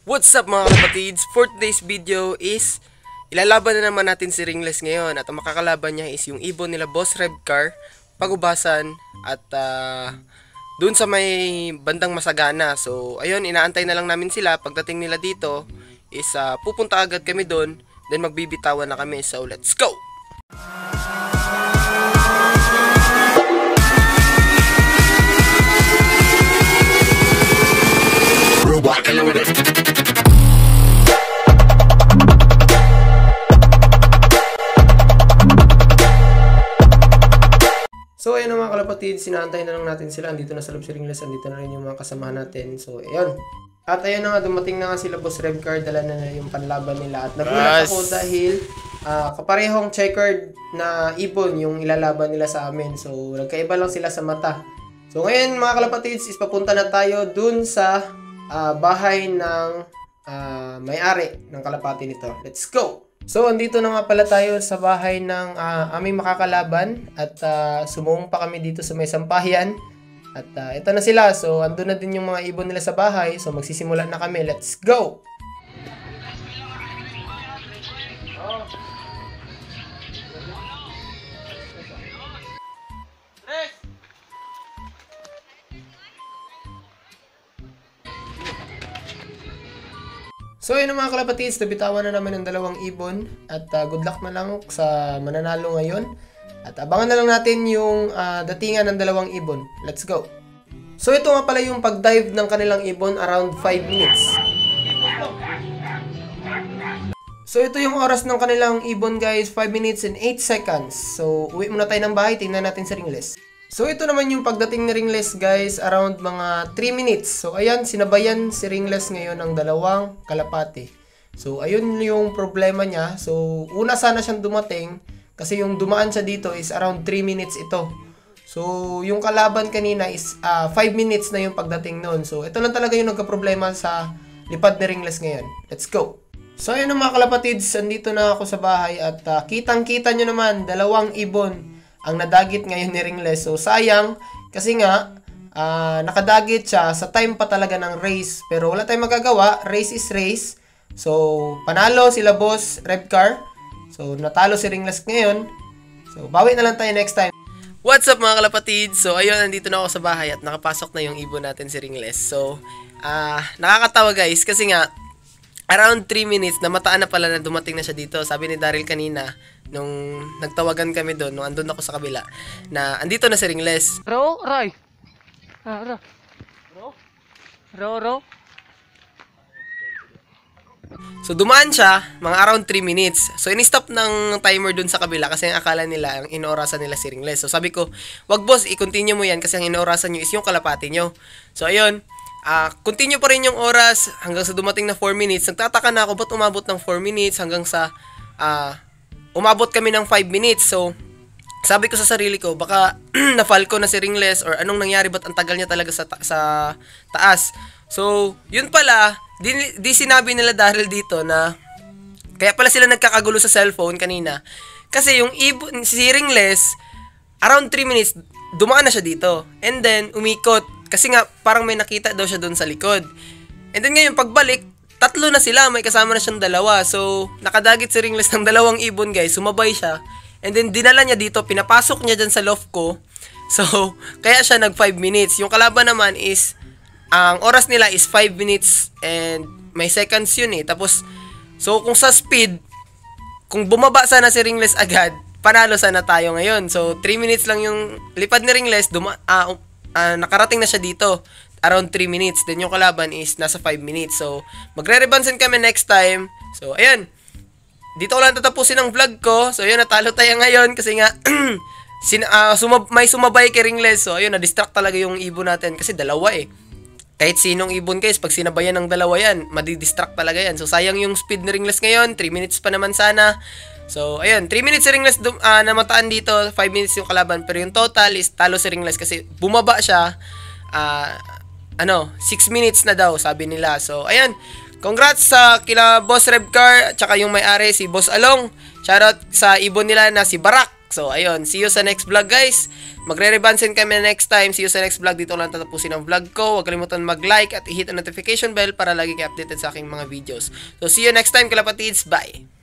What's up mga kapatids? For today's video is ilalaban na naman natin si Ringless ngayon. At ang makakalaban niya is yung ibon nila Boss Rebcar, Pagubasan at dun sa may bandang Masagana. So ayun, inaantay na lang namin sila. Pagdating nila dito is pupunta agad kami dun, then magbibitawan na kami. So let's go! So ayun mga kalapatid, sinaantay na lang natin sila. Andito na sa loob si Ringless, andito na rin yung mga kasamahan natin. So ayun. At ayun na nga, dumating na nga sila Boss Rebcar, dala na yung panlaban nila. At nagulat ako dahil kaparehong checkered na ibon yung ilalaban nila sa amin. So nagkaiba lang sila sa mata. So ngayon mga kalapatids, is papunta na tayo dun sa bahay ng may-ari ng kalapati nito. Let's go! So, andito na nga pala tayo sa bahay ng aming makakalaban at sumuong pa kami dito sa may sampayan. At ito na sila. So, andun na din yung mga ibon nila sa bahay. So, magsisimula na kami. Let's go! So yun mga kalapatids, nabitawan na namin ng dalawang ibon at good luck na lang sa mananalo ngayon. At abangan na lang natin yung datingan ng dalawang ibon. Let's go! So ito nga pala yung pag-dive ng kanilang ibon, around 5 minutes. So ito yung oras ng kanilang ibon guys, 5 minutes and 8 seconds. So uwi muna tayo ng bahay, tingnan natin si Ringless. So ito naman yung pagdating ni Ringless guys, around mga 3 minutes. So ayan, sinabayan si Ringless ngayon ng dalawang kalapati. So ayun yung problema niya. So una sana siyang dumating kasi yung dumaan siya dito is around 3 minutes ito. So yung kalaban kanina is 5 minutes na yung pagdating noon. So ito lang talaga yung nagka-problema sa lipad ni Ringless ngayon. Let's go! So ayun mga kalapatids, andito na ako sa bahay at kitang-kita nyo naman, dalawang ibon ang nadagit ngayon ni Ringless. So sayang kasi nga nakadagit siya sa time pa talaga ng race, pero wala tayong magagawa. Race is race. So panalo sila Boss Rebcar. So natalo si Ringless ngayon. So bawi na lang tayo next time. What's up mga kalapatid? So ayun, nandito na ako sa bahay at nakapasok na yung ibon natin si Ringless. So nakakatawa guys kasi nga around 3 minutes, namataan na pala na dumating na siya dito. Sabi ni Daryl kanina, nung nagtawagan kami doon, nung andun ako sa kabila, na andito na si Ringless. Ro. So dumaan siya, mga around 3 minutes. So in-stop ng timer doon sa kabila kasi ang akala nila, ang inorasan nila si Ringless. So sabi ko, wag boss, i-continue mo yan kasi ang inorasan nyo is yung kalapati nyo. So ayun, continue pa rin yung oras hanggang sa dumating na 4 minutes. Nagtataka na ako, ba't umabot ng 4 minutes hanggang sa umabot kami ng 5 minutes. So, sabi ko sa sarili ko, baka na-fall ko na si Ringless or anong nangyari, ba't ang tagal niya talaga sa taas. So, yun pala, di sinabi nila Daryl dito na kaya pala sila nagkakagulo sa cellphone kanina. Kasi yung ibon, si Ringless, around 3 minutes, dumaan na siya dito. And then, umikot. Kasi nga, parang may nakita daw siya doon sa likod. And then ngayon, pagbalik, tatlo na sila. May kasama na siyang dalawa. So, nakadagit si Ringless ng dalawang ibon, guys. Sumabay siya. And then, dinala niya dito. Pinapasok niya dyan sa loft ko. So, kaya siya nag 5 minutes. Yung kalaban naman is, ang oras nila is 5 minutes and may seconds yun eh. Tapos, so, kung sa speed, kung bumaba sana si Ringless agad, panalo sana tayo ngayon. So, 3 minutes lang yung lipad ni Ringless. Nakarating na siya dito around 3 minutes. Then yung kalaban is nasa 5 minutes. So magre-rebansin kami next time. So ayan, dito ko lang tatapusin ang vlog ko. So ayun, natalo tayo ngayon kasi nga may sumabay kay Ringless. So ayun, na-distract talaga yung ibon natin kasi dalawa eh. Kahit sinong ibon guys, pag sinabayan ng dalawa yan, madi-distract talaga yan. So sayang yung speed ni Ringless ngayon. 3 minutes pa naman sana. So, ayun, 3 minutes si Ringless namataan dito, 5 minutes yung kalaban. Pero yung total is talo si Ringless kasi bumaba siya, 6 minutes na daw, sabi nila. So, ayun, congrats sa kila Boss Rebcar, tsaka yung may-ari, si Boss Along. Shoutout sa ibon nila na si Barak. So, ayun. See you sa next vlog, guys. Magre-rebansin kami next time. See you sa next vlog. Dito lang tatapusin ang vlog ko. Huwag kalimutan mag-like at i-hit ang notification bell para lagi kayo updated sa aking mga videos. So, see you next time, kalapatids. Bye!